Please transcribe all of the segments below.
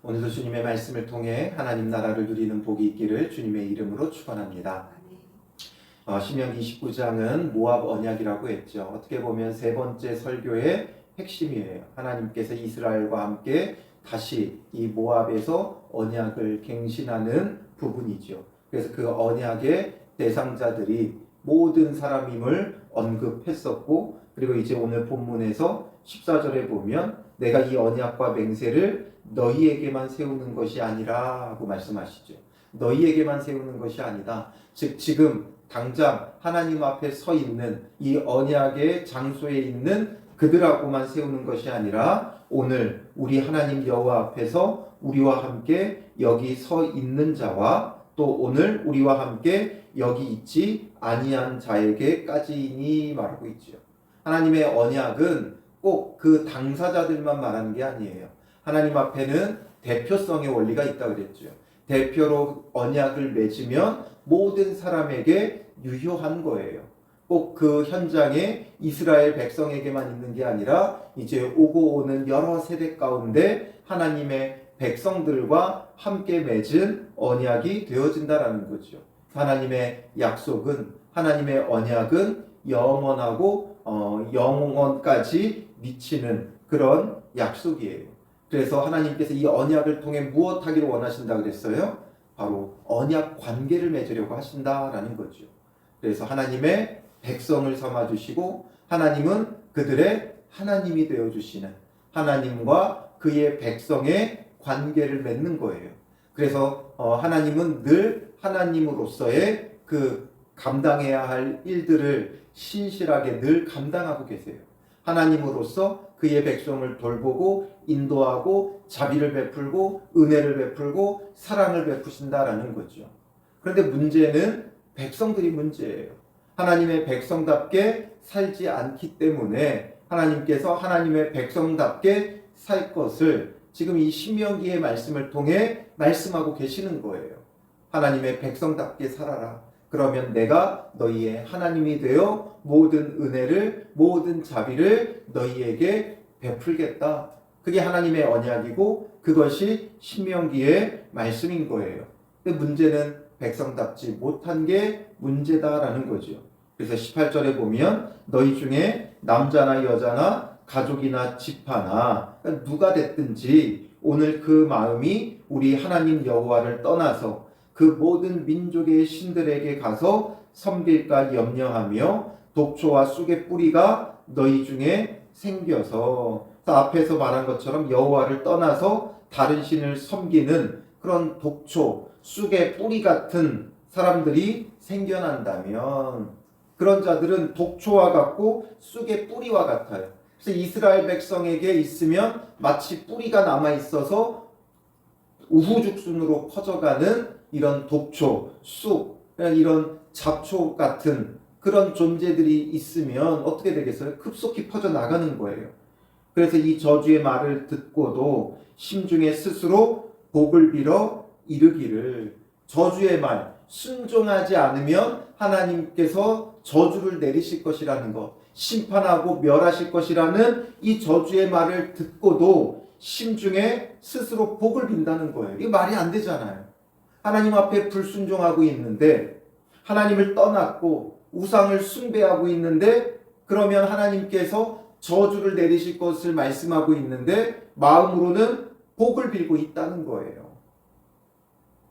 오늘도 주님의 말씀을 통해 하나님 나라를 누리는 복이 있기를 주님의 이름으로 축원합니다. 신명기 29장은 모압 언약이라고 했죠. 어떻게 보면 세 번째 설교의 핵심이에요. 하나님께서 이스라엘과 함께 다시 이 모압에서 언약을 갱신하는 부분이죠. 그래서 그 언약의 대상자들이 모든 사람임을 언급했었고, 그리고 이제 오늘 본문에서 14절에 보면 내가 이 언약과 맹세를 너희에게만 세우는 것이 아니라 하고 말씀하시죠. 너희에게만 세우는 것이 아니다. 즉 지금 당장 하나님 앞에 서 있는 이 언약의 장소에 있는 그들하고만 세우는 것이 아니라 오늘 우리 하나님 여호와 앞에서 우리와 함께 여기 서 있는 자와 또 오늘 우리와 함께 여기 있지 아니한 자에게까지니 말하고 있죠. 하나님의 언약은 꼭 그 당사자들만 말하는 게 아니에요. 하나님 앞에는 대표성의 원리가 있다고 그랬죠. 대표로 언약을 맺으면 모든 사람에게 유효한 거예요. 꼭 그 현장에 이스라엘 백성에게만 있는 게 아니라 이제 오고 오는 여러 세대 가운데 하나님의 백성들과 함께 맺은 언약이 되어진다라는 거죠. 하나님의 약속은, 하나님의 언약은 영원하고 영원까지 미치는 그런 약속이에요. 그래서 하나님께서 이 언약을 통해 무엇 하기를 원하신다 그랬어요? 바로 언약 관계를 맺으려고 하신다라는 거죠. 그래서 하나님의 백성을 삼아주시고 하나님은 그들의 하나님이 되어주시는 하나님과 그의 백성의 관계를 맺는 거예요. 그래서 하나님은 늘 하나님으로서의 그 감당해야 할 일들을 신실하게 늘 감당하고 계세요. 하나님으로서 그의 백성을 돌보고 인도하고 자비를 베풀고 은혜를 베풀고 사랑을 베푸신다라는 거죠. 그런데 문제는 백성들이 문제예요. 하나님의 백성답게 살지 않기 때문에 하나님께서 하나님의 백성답게 살 것을 지금 이 신명기의 말씀을 통해 말씀하고 계시는 거예요. 하나님의 백성답게 살아라. 그러면 내가 너희의 하나님이 되어 모든 은혜를, 모든 자비를 너희에게 베풀겠다. 그게 하나님의 언약이고 그것이 신명기의 말씀인 거예요. 근데 문제는 백성답지 못한 게 문제다라는 거죠. 그래서 18절에 보면 너희 중에 남자나 여자나 가족이나 집하나 누가 됐든지 오늘 그 마음이 우리 하나님 여호와를 떠나서 그 모든 민족의 신들에게 가서 섬길까 염려하며 독초와 쑥의 뿌리가 너희 중에 생겨서 앞에서 말한 것처럼 여호와를 떠나서 다른 신을 섬기는 그런 독초, 쑥의 뿌리 같은 사람들이 생겨난다면 그런 자들은 독초와 같고 쑥의 뿌리와 같아요. 그래서 이스라엘 백성에게 있으면 마치 뿌리가 남아 있어서 우후죽순으로 퍼져가는 이런 독초, 쑥, 이런 잡초 같은 그런 존재들이 있으면 어떻게 되겠어요? 급속히 퍼져나가는 거예요. 그래서 이 저주의 말을 듣고도 심중에 스스로 복을 빌어 이르기를 저주의 말, 순종하지 않으면 하나님께서 저주를 내리실 것이라는 것, 심판하고 멸하실 것이라는 이 저주의 말을 듣고도 심중에 스스로 복을 빈다는 거예요. 이게 말이 안 되잖아요. 하나님 앞에 불순종하고 있는데 하나님을 떠났고 우상을 숭배하고 있는데 그러면 하나님께서 저주를 내리실 것을 말씀하고 있는데 마음으로는 복을 빌고 있다는 거예요.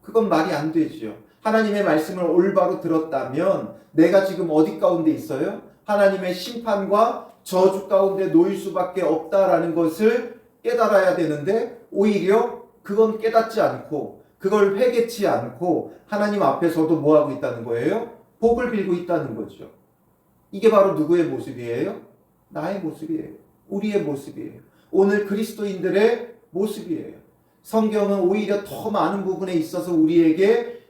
그건 말이 안 되죠. 하나님의 말씀을 올바로 들었다면 내가 지금 어디 가운데 있어요? 하나님의 심판과 저주 가운데 놓일 수밖에 없다라는 것을 깨달아야 되는데 오히려 그건 깨닫지 않고 그걸 회개치 않고 하나님 앞에서도 뭐하고 있다는 거예요? 복을 빌고 있다는 거죠. 이게 바로 누구의 모습이에요? 나의 모습이에요. 우리의 모습이에요. 오늘 그리스도인들의 모습이에요. 성경은 오히려 더 많은 부분에 있어서 우리에게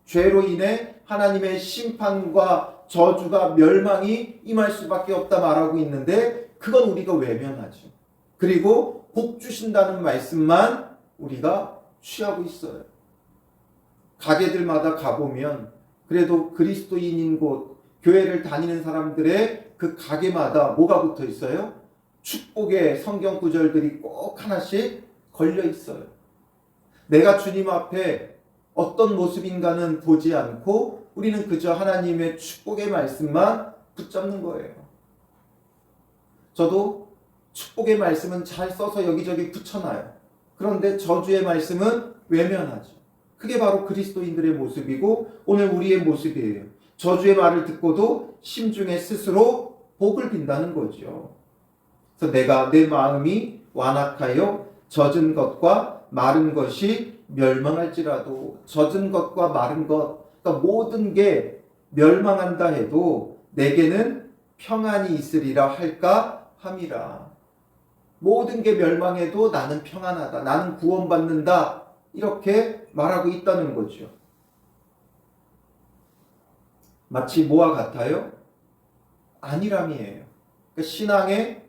죄로 인해 하나님의 심판과 저주가 멸망이 임할 수밖에 없다 말하고 있는데 그건 우리가 외면하죠. 그리고 복 주신다는 말씀만 우리가 취하고 있어요. 가게들마다 가보면 그래도 그리스도인인 곳, 교회를 다니는 사람들의 그 가게마다 뭐가 붙어 있어요? 축복의 성경 구절들이 꼭 하나씩 걸려 있어요. 내가 주님 앞에 어떤 모습인가는 보지 않고 우리는 그저 하나님의 축복의 말씀만 붙잡는 거예요. 저도 축복의 말씀은 잘 써서 여기저기 붙여놔요. 그런데 저주의 말씀은 외면하죠. 그게 바로 그리스도인들의 모습이고 오늘 우리의 모습이에요. 저주의 말을 듣고도 심중에 스스로 복을 빈다는 거죠. 그래서 내가 내 마음이 완악하여 젖은 것과 마른 것이 멸망할지라도, 젖은 것과 마른 것, 그러니까 모든 게 멸망한다 해도 내게는 평안이 있으리라 할까 함이라. 모든 게 멸망해도 나는 평안하다, 나는 구원받는다, 이렇게 말하고 있다는 거죠. 마치 뭐와 같아요? 안일함이에요. 그러니까 신앙의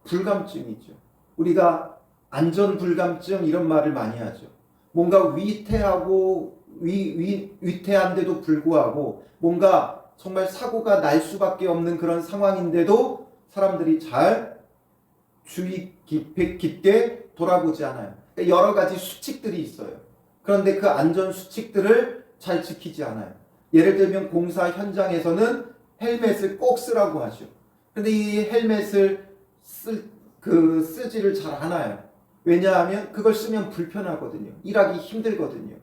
불감증이죠. 우리가 안전불감증 이런 말을 많이 하죠. 뭔가 위태하고 위태한데도 불구하고 뭔가 정말 사고가 날 수밖에 없는 그런 상황인데도 사람들이 잘 주의 깊게 돌아보지 않아요. 그러니까 여러 가지 수칙들이 있어요. 그런데 그 안전 수칙들을 잘 지키지 않아요. 예를 들면 공사 현장에서는 헬멧을 꼭 쓰라고 하죠. 그런데 이 헬멧을 쓰지를 잘 않아요. 왜냐하면 그걸 쓰면 불편하거든요. 일하기 힘들거든요.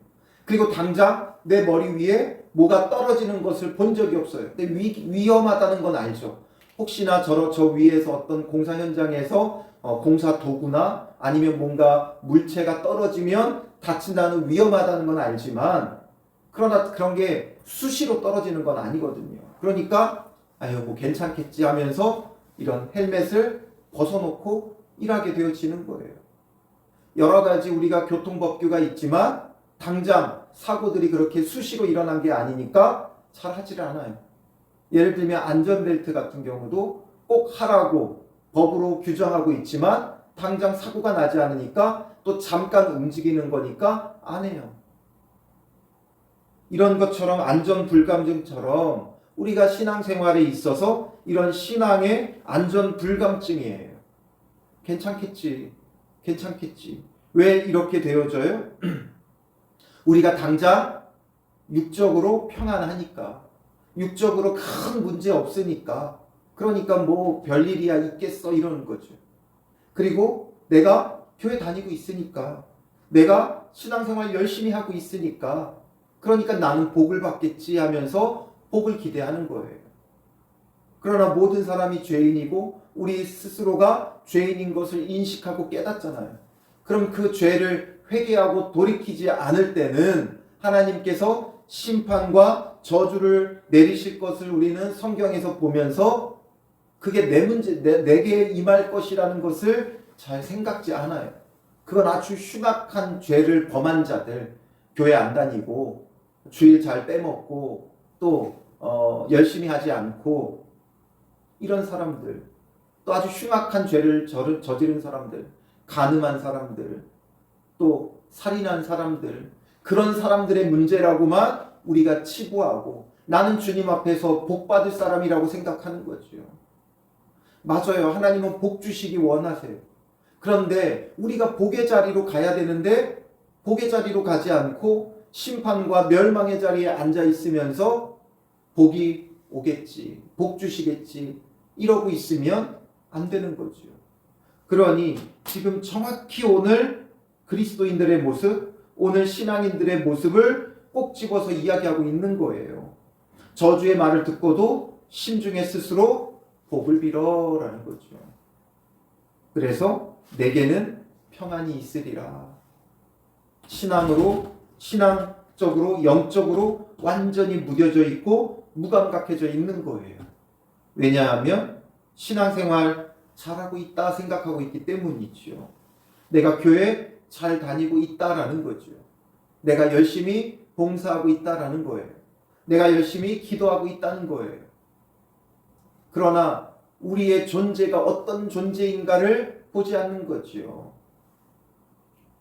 그리고 당장 내 머리 위에 뭐가 떨어지는 것을 본 적이 없어요. 근데 위험하다는 건 알죠. 혹시나 저 위에서 어떤 공사 현장에서 공사 도구나 아니면 뭔가 물체가 떨어지면 다친다는 위험하다는 건 알지만 그러나 그런 게 수시로 떨어지는 건 아니거든요. 그러니까 아유 뭐 괜찮겠지 하면서 이런 헬멧을 벗어놓고 일하게 되어지는 거예요. 여러 가지 우리가 교통법규가 있지만 당장 사고들이 그렇게 수시로 일어난 게 아니니까 잘 하질 않아요. 예를 들면 안전벨트 같은 경우도 꼭 하라고 법으로 규정하고 있지만 당장 사고가 나지 않으니까 또 잠깐 움직이는 거니까 안 해요. 이런 것처럼 안전불감증처럼 우리가 신앙생활에 있어서 이런 신앙의 안전불감증이에요. 괜찮겠지. 왜 이렇게 되어져요? 우리가 당장 육적으로 평안하니까, 육적으로 큰 문제 없으니까, 그러니까 뭐 별일이야 있겠어 이러는 거죠. 그리고 내가 교회 다니고 있으니까, 내가 신앙생활 열심히 하고 있으니까, 그러니까 나는 복을 받겠지 하면서 복을 기대하는 거예요. 그러나 모든 사람이 죄인이고 우리 스스로가 죄인인 것을 인식하고 깨닫잖아요. 그럼 그 죄를 회개하고 돌이키지 않을 때는 하나님께서 심판과 저주를 내리실 것을 우리는 성경에서 보면서 그게 내 문제, 내게 임할 것이라는 것을 잘 생각지 않아요. 그건 아주 흉악한 죄를 범한 자들, 교회 안 다니고 주일 잘 빼먹고 또 열심히 하지 않고 이런 사람들, 또 아주 흉악한 죄를 저지른 사람들, 간음한 사람들, 또 살인한 사람들, 그런 사람들의 문제라고만 우리가 치부하고 나는 주님 앞에서 복 받을 사람이라고 생각하는 거죠. 맞아요. 하나님은 복 주시기 원하세요. 그런데 우리가 복의 자리로 가야 되는데 복의 자리로 가지 않고 심판과 멸망의 자리에 앉아 있으면서 복이 오겠지, 복 주시겠지 이러고 있으면 안 되는 거죠. 그러니 지금 정확히 오늘 그리스도인들의 모습, 오늘 신앙인들의 모습을 꼭 집어서 이야기하고 있는 거예요. 저주의 말을 듣고도 심중에 스스로 복을 빌어라는 거죠. 그래서 내게는 평안이 있으리라. 신앙적으로, 영적으로 완전히 무뎌져 있고 무감각해져 있는 거예요. 왜냐하면 신앙생활 잘하고 있다 생각하고 있기 때문이죠. 내가 교회 잘 다니고 있다라는 거죠. 내가 열심히 봉사하고 있다라는 거예요. 내가 열심히 기도하고 있다는 거예요. 그러나 우리의 존재가 어떤 존재인가를 보지 않는 거죠.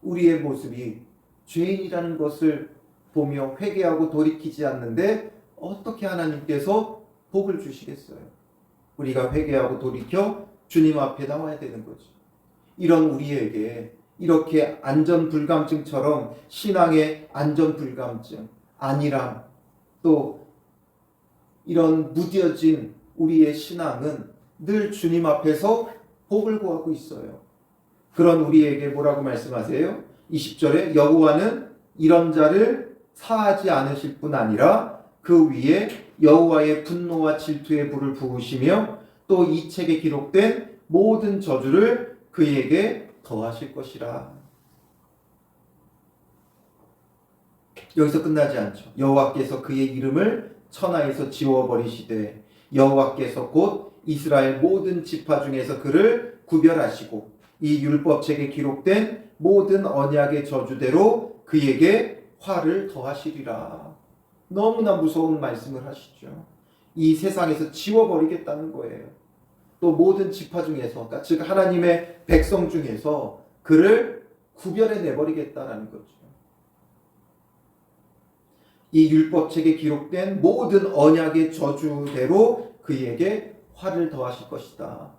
우리의 모습이 죄인이라는 것을 보며 회개하고 돌이키지 않는데 어떻게 하나님께서 복을 주시겠어요? 우리가 회개하고 돌이켜 주님 앞에 나와야 되는 거죠. 이런 우리에게 이렇게 안전불감증처럼 신앙의 안전불감증, 안일함, 또 이런 무뎌진 우리의 신앙은 늘 주님 앞에서 복을 구하고 있어요. 그런 우리에게 뭐라고 말씀하세요? 20절에 여호와는 이런 자를 사하지 않으실 뿐 아니라 그 위에 여호와의 분노와 질투의 불을 부으시며 또 이 책에 기록된 모든 저주를 그에게 더하실 것이라. 여기서 끝나지 않죠. 여호와께서 그의 이름을 천하에서 지워버리시되 여호와께서 곧 이스라엘 모든 지파 중에서 그를 구별하시고 이 율법책에 기록된 모든 언약의 저주대로 그에게 화를 더하시리라. 너무나 무서운 말씀을 하시죠. 이 세상에서 지워버리겠다는 거예요. 또 모든 지파 중에서, 그러니까 즉 하나님의 백성 중에서 그를 구별해 내버리겠다는 거죠. 이 율법책에 기록된 모든 언약의 저주대로 그에게 화를 더하실 것이다.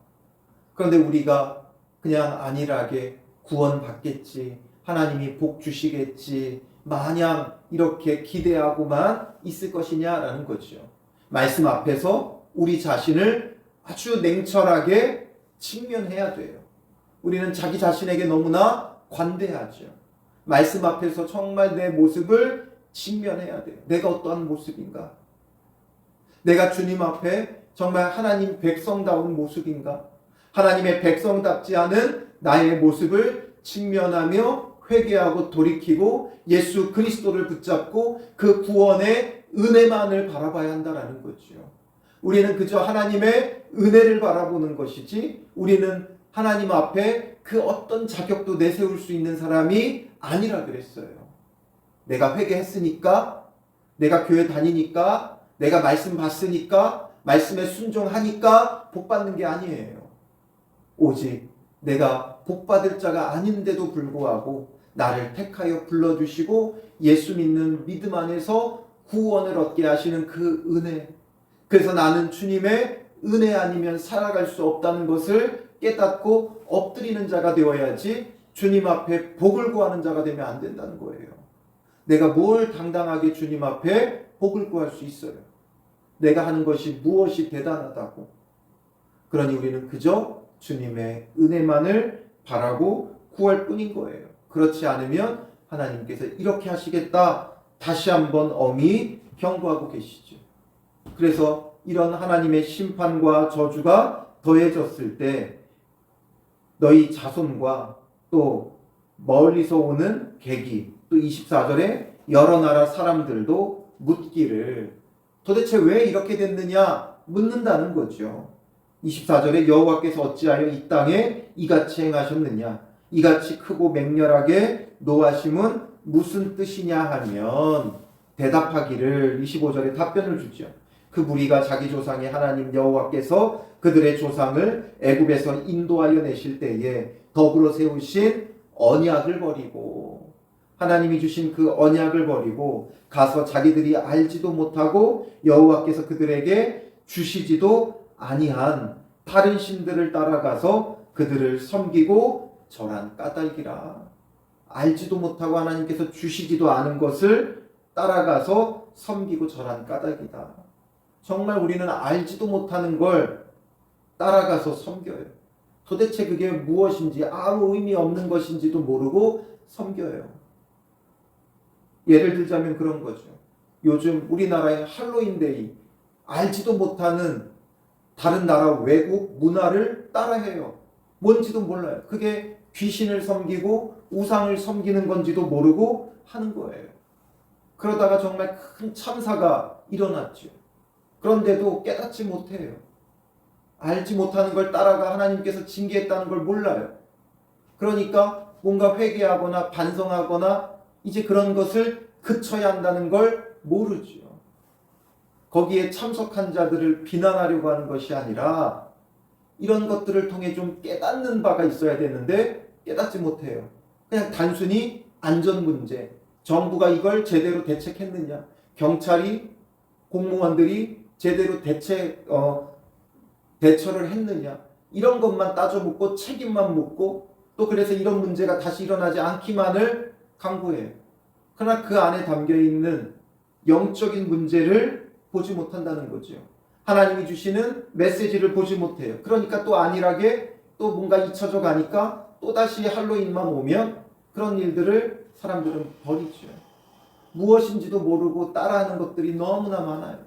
그런데 우리가 그냥 안일하게 구원받겠지, 하나님이 복 주시겠지, 마냥 이렇게 기대하고만 있을 것이냐라는 거죠. 말씀 앞에서 우리 자신을 아주 냉철하게 직면해야 돼요. 우리는 자기 자신에게 너무나 관대하죠. 말씀 앞에서 정말 내 모습을 직면해야 돼요. 내가 어떠한 모습인가? 내가 주님 앞에 정말 하나님 백성다운 모습인가? 하나님의 백성답지 않은 나의 모습을 직면하며 회개하고 돌이키고 예수 그리스도를 붙잡고 그 구원의 은혜만을 바라봐야 한다는 거죠. 우리는 그저 하나님의 은혜를 바라보는 것이지 우리는 하나님 앞에 그 어떤 자격도 내세울 수 있는 사람이 아니라 그랬어요. 내가 회개했으니까, 내가 교회 다니니까, 내가 말씀 봤으니까, 말씀에 순종하니까 복 받는 게 아니에요. 오직 내가 복 받을 자가 아닌데도 불구하고 나를 택하여 불러주시고 예수 믿는 믿음 안에서 구원을 얻게 하시는 그 은혜. 그래서 나는 주님의 은혜 아니면 살아갈 수 없다는 것을 깨닫고 엎드리는 자가 되어야지 주님 앞에 복을 구하는 자가 되면 안 된다는 거예요. 내가 뭘 당당하게 주님 앞에 복을 구할 수 있어요? 내가 하는 것이 무엇이 대단하다고? 그러니 우리는 그저 주님의 은혜만을 바라고 구할 뿐인 거예요. 그렇지 않으면 하나님께서 이렇게 하시겠다 다시 한번 엄히 경고하고 계시죠. 그래서 이런 하나님의 심판과 저주가 더해졌을 때 너희 자손과 또 멀리서 오는 객이 또 24절에 여러 나라 사람들도 묻기를 도대체 왜 이렇게 됐느냐 묻는다는 거죠. 24절에 여호와께서 어찌하여 이 땅에 이같이 행하셨느냐, 이같이 크고 맹렬하게 노하심은 무슨 뜻이냐 하면 대답하기를 25절에 답변을 주죠. 그 무리가 자기 조상의 하나님 여호와께서 그들의 조상을 애굽에서 인도하여 내실 때에 더불어 세우신 언약을 버리고 하나님이 주신 그 언약을 버리고 가서 자기들이 알지도 못하고 여호와께서 그들에게 주시지도 아니한 다른 신들을 따라가서 그들을 섬기고 절한 까닭이라. 알지도 못하고 하나님께서 주시지도 않은 것을 따라가서 섬기고 절한 까닭이다. 정말 우리는 알지도 못하는 걸 따라가서 섬겨요. 도대체 그게 무엇인지 아무 의미 없는 것인지도 모르고 섬겨요. 예를 들자면 그런 거죠. 요즘 우리나라의 할로윈데이 알지도 못하는 다른 나라 외국 문화를 따라해요. 뭔지도 몰라요. 그게 귀신을 섬기고 우상을 섬기는 건지도 모르고 하는 거예요. 그러다가 정말 큰 참사가 일어났죠. 그런데도 깨닫지 못해요. 알지 못하는 걸 따라가 하나님께서 징계했다는 걸 몰라요. 그러니까 뭔가 회개하거나 반성하거나 이제 그런 것을 그쳐야 한다는 걸 모르죠. 거기에 참석한 자들을 비난하려고 하는 것이 아니라 이런 것들을 통해 좀 깨닫는 바가 있어야 되는데 깨닫지 못해요. 그냥 단순히 안전 문제, 정부가 이걸 제대로 대책했느냐, 경찰이, 공무원들이 제대로 대처를 했느냐, 이런 것만 따져 묻고 책임만 묻고 또 그래서 이런 문제가 다시 일어나지 않기만을 강구해요. 그러나 그 안에 담겨 있는 영적인 문제를 보지 못한다는 거죠. 하나님이 주시는 메시지를 보지 못해요. 그러니까 또 안일하게 또 뭔가 잊혀져 가니까 또다시 할로윈만 오면 그런 일들을 사람들은 버리죠. 무엇인지도 모르고 따라하는 것들이 너무나 많아요.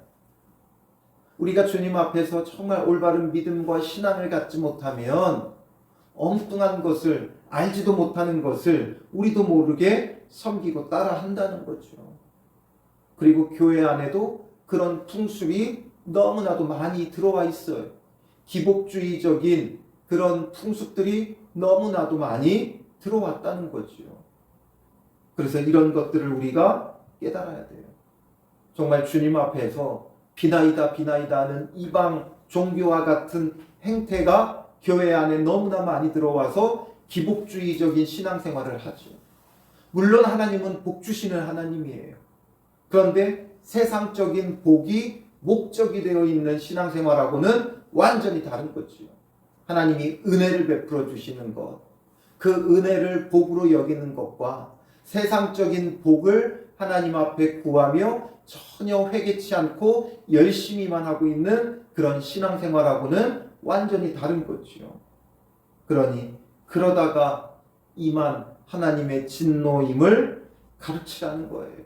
우리가 주님 앞에서 정말 올바른 믿음과 신앙을 갖지 못하면 엉뚱한 것을, 알지도 못하는 것을 우리도 모르게 섬기고 따라한다는 거죠. 그리고 교회 안에도 그런 풍습이 너무나도 많이 들어와 있어요. 기복주의적인 그런 풍습들이 너무나도 많이 들어왔다는 거죠. 그래서 이런 것들을 우리가 깨달아야 돼요. 정말 주님 앞에서 비나이다 비나이다 하는 이방 종교와 같은 행태가 교회 안에 너무나 많이 들어와서 기복주의적인 신앙생활을 하죠. 물론 하나님은 복 주시는 하나님이에요. 그런데 세상적인 복이 목적이 되어 있는 신앙생활하고는 완전히 다른 거지요. 하나님이 은혜를 베풀어 주시는 것, 그 은혜를 복으로 여기는 것과 세상적인 복을 하나님 앞에 구하며 전혀 회개치 않고 열심히만 하고 있는 그런 신앙생활하고는 완전히 다른 거지요. 그러니 그러다가 이만 하나님의 진노임을 가르치라는 거예요.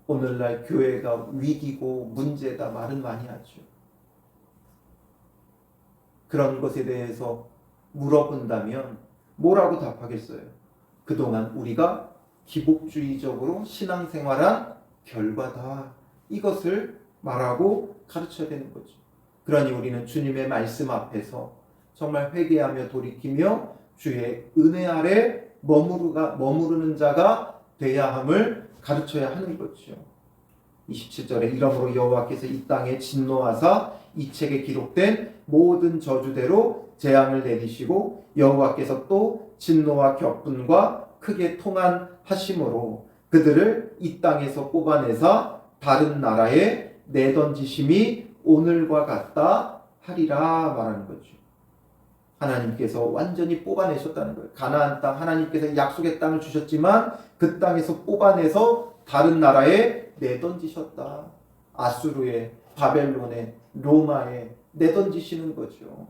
오늘날 교회가 위기고 문제다 말은 많이 하죠. 그런 것에 대해서 물어본다면 뭐라고 답하겠어요? 그동안 우리가 기복주의적으로 신앙생활한 결과다. 이것을 말하고 가르쳐야 되는 거죠. 그러니 우리는 주님의 말씀 앞에서 정말 회개하며 돌이키며 주의 은혜 아래 머무르는 자가 돼야 함을 가르쳐야 하는 거죠. 27절에 이러므로 여호와께서 이 땅에 진노하사 이 책에 기록된 모든 저주대로 재앙을 내리시고 여호와께서 또 진노와 격분과 크게 통한하심으로 그들을 이 땅에서 뽑아내사 다른 나라에 내던지심이 오늘과 같다 하리라 말하는 거죠. 하나님께서 완전히 뽑아내셨다는 거예요. 가나안 땅 하나님께서 약속의 땅을 주셨지만 그 땅에서 뽑아내서 다른 나라에 내던지셨다. 아수르에, 바벨론에, 로마에 내던지시는 거죠.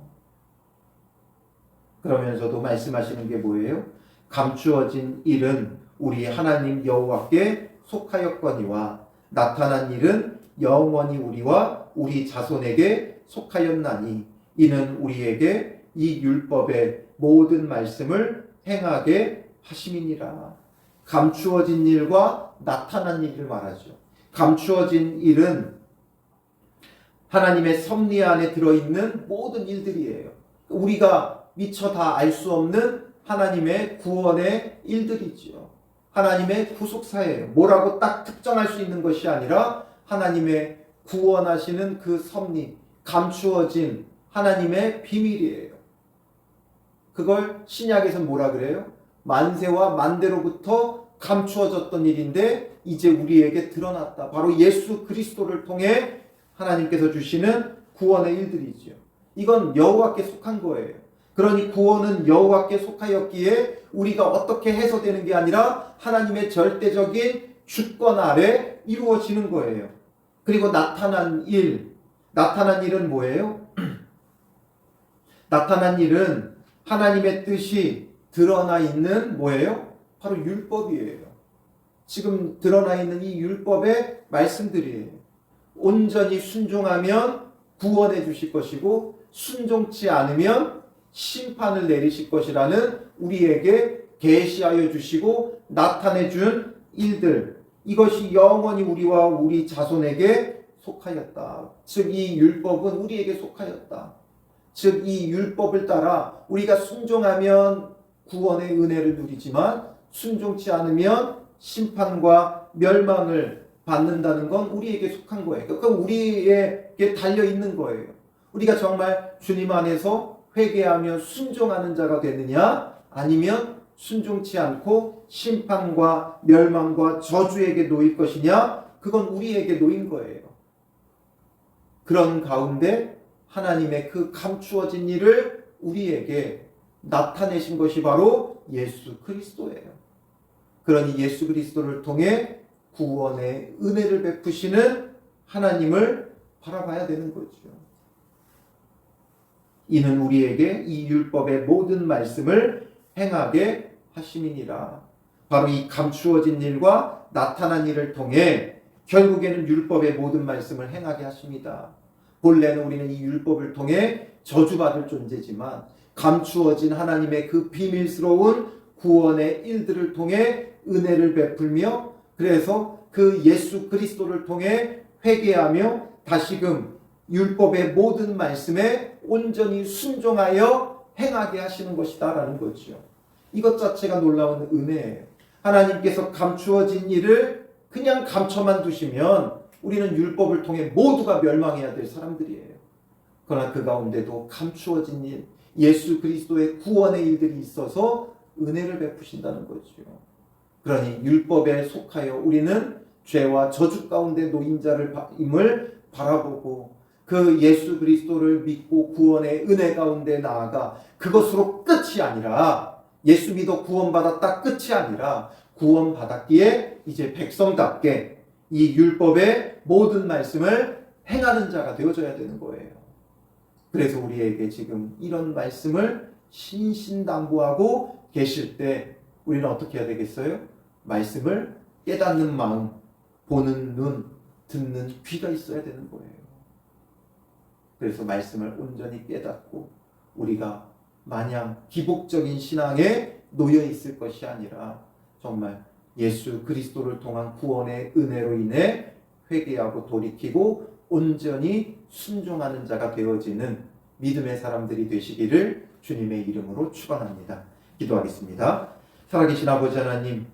그러면서도 말씀하시는 게 뭐예요? 감추어진 일은 우리 하나님 여호와께 속하였거니와 나타난 일은 영원히 우리와 우리 자손에게 속하였나니 이는 우리에게 이 율법의 모든 말씀을 행하게 하심이니라. 감추어진 일과 나타난 일을 말하죠. 감추어진 일은 하나님의 섭리 안에 들어있는 모든 일들이에요. 우리가 미처 다 알 수 없는 하나님의 구원의 일들이지요. 하나님의 구속사예요. 뭐라고 딱 특정할 수 있는 것이 아니라 하나님의 구원하시는 그 섭리, 감추어진 하나님의 비밀이에요. 그걸 신약에서 뭐라 그래요? 만세와 만대로부터 감추어졌던 일인데 이제 우리에게 드러났다. 바로 예수 그리스도를 통해 하나님께서 주시는 구원의 일들이죠. 이건 여호와께 속한 거예요. 그러니 구원은 여호와께 속하였기에 우리가 어떻게 해서되는 게 아니라 하나님의 절대적인 주권 아래 이루어지는 거예요. 그리고 나타난 일은 뭐예요? 나타난 일은 하나님의 뜻이 드러나 있는 뭐예요? 바로 율법이에요. 지금 드러나 있는 이 율법의 말씀들이에요. 온전히 순종하면 구원해 주실 것이고 순종치 않으면 심판을 내리실 것이라는 우리에게 계시하여 주시고 나타내 준 일들, 이것이 영원히 우리와 우리 자손에게 속하였다. 즉 이 율법은 우리에게 속하였다. 즉 이 율법을 따라 우리가 순종하면 구원의 은혜를 누리지만 순종치 않으면 심판과 멸망을 받는다는 건 우리에게 속한 거예요. 그건 우리에게 달려있는 거예요. 우리가 정말 주님 안에서 회개하며 순종하는 자가 되느냐 아니면 순종치 않고 심판과 멸망과 저주에게 놓일 것이냐, 그건 우리에게 놓인 거예요. 그런 가운데 하나님의 그 감추어진 일을 우리에게 나타내신 것이 바로 예수 그리스도예요. 그러니 예수 그리스도를 통해 구원의 은혜를 베푸시는 하나님을 바라봐야 되는 거죠. 이는 우리에게 이 율법의 모든 말씀을 행하게 하심이니라. 바로 이 감추어진 일과 나타난 일을 통해 결국에는 율법의 모든 말씀을 행하게 하십니다. 본래는 우리는 이 율법을 통해 저주받을 존재지만 감추어진 하나님의 그 비밀스러운 구원의 일들을 통해 은혜를 베풀며 그래서 그 예수 그리스도를 통해 회개하며 다시금 율법의 모든 말씀에 온전히 순종하여 행하게 하시는 것이다라는 거죠. 이것 자체가 놀라운 은혜예요. 하나님께서 감추어진 일을 그냥 감춰만 두시면 우리는 율법을 통해 모두가 멸망해야 될 사람들이에요. 그러나 그 가운데도 감추어진 일, 예수 그리스도의 구원의 일들이 있어서 은혜를 베푸신다는 거죠. 그러니 율법에 속하여 우리는 죄와 저주 가운데 놓인 자임을 바라보고 그 예수 그리스도를 믿고 구원의 은혜 가운데 나아가 그것으로 끝이 아니라 예수 믿어 구원받았다 끝이 아니라 구원받았기에 이제 백성답게 이 율법의 모든 말씀을 행하는 자가 되어져야 되는 거예요. 그래서 우리에게 지금 이런 말씀을 신신당부하고 계실 때 우리는 어떻게 해야 되겠어요? 말씀을 깨닫는 마음, 보는 눈, 듣는 귀가 있어야 되는 거예요. 그래서 말씀을 온전히 깨닫고 우리가 마냥 기복적인 신앙에 놓여 있을 것이 아니라 정말 예수 그리스도를 통한 구원의 은혜로 인해 회개하고 돌이키고 온전히 순종하는 자가 되어지는 믿음의 사람들이 되시기를 주님의 이름으로 축원합니다. 기도하겠습니다. 살아계신 아버지 하나님,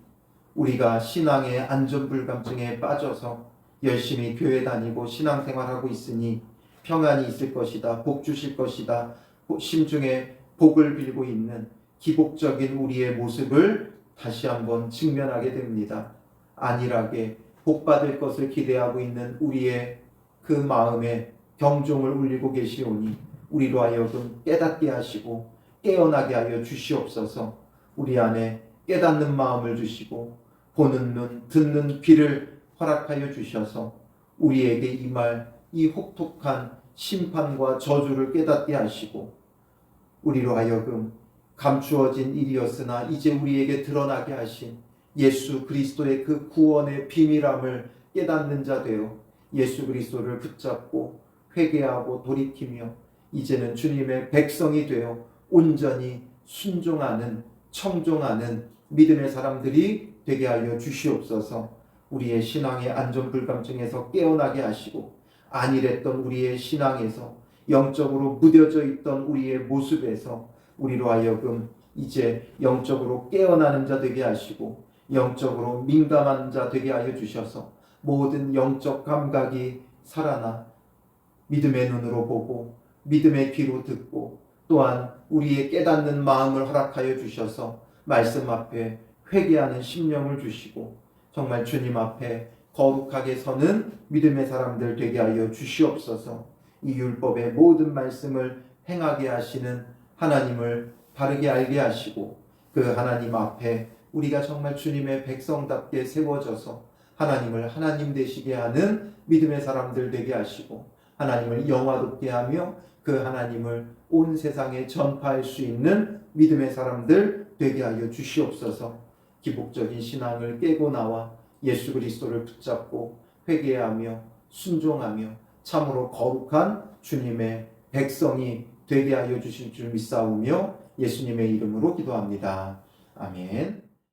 우리가 신앙의 안전불감증에 빠져서 열심히 교회 다니고 신앙생활하고 있으니 평안이 있을 것이다, 복 주실 것이다, 심중에 복을 빌고 있는 기복적인 우리의 모습을 다시 한번 직면하게 됩니다. 안일하게 복받을 것을 기대하고 있는 우리의 그 마음에 경종을 울리고 계시오니 우리로 하여금 깨닫게 하시고 깨어나게 하여 주시옵소서. 우리 안에 깨닫는 마음을 주시고 보는 눈, 듣는 귀를 허락하여 주셔서 우리에게 임할 이 혹독한 심판과 저주를 깨닫게 하시고 우리로 하여금 감추어진 일이었으나 이제 우리에게 드러나게 하신 예수 그리스도의 그 구원의 비밀함을 깨닫는 자 되어 예수 그리스도를 붙잡고 회개하고 돌이키며 이제는 주님의 백성이 되어 온전히 순종하는 청종하는 믿음의 사람들이 되게 하여 주시옵소서. 우리의 신앙의 안전불감증에서 깨어나게 하시고 안일했던 우리의 신앙에서 영적으로 무뎌져 있던 우리의 모습에서 우리로 하여금 이제 영적으로 깨어나는 자 되게 하시고 영적으로 민감한 자 되게 하여 주셔서 모든 영적 감각이 살아나 믿음의 눈으로 보고 믿음의 귀로 듣고 또한 우리의 깨닫는 마음을 허락하여 주셔서 말씀 앞에 회개하는 심령을 주시고 정말 주님 앞에 거룩하게 서는 믿음의 사람들 되게 하여 주시옵소서. 이 율법의 모든 말씀을 행하게 하시는 하나님을 바르게 알게 하시고 그 하나님 앞에 우리가 정말 주님의 백성답게 세워져서 하나님을 하나님 되시게 하는 믿음의 사람들 되게 하시고 하나님을 영화롭게 하며 그 하나님을 온 세상에 전파할 수 있는 믿음의 사람들 되게 하여 주시옵소서. 기복적인 신앙을 깨고 나와 예수 그리스도를 붙잡고 회개하며 순종하며 참으로 거룩한 주님의 백성이 되게 하여 주실 줄 믿사오며 예수님의 이름으로 기도합니다. 아멘.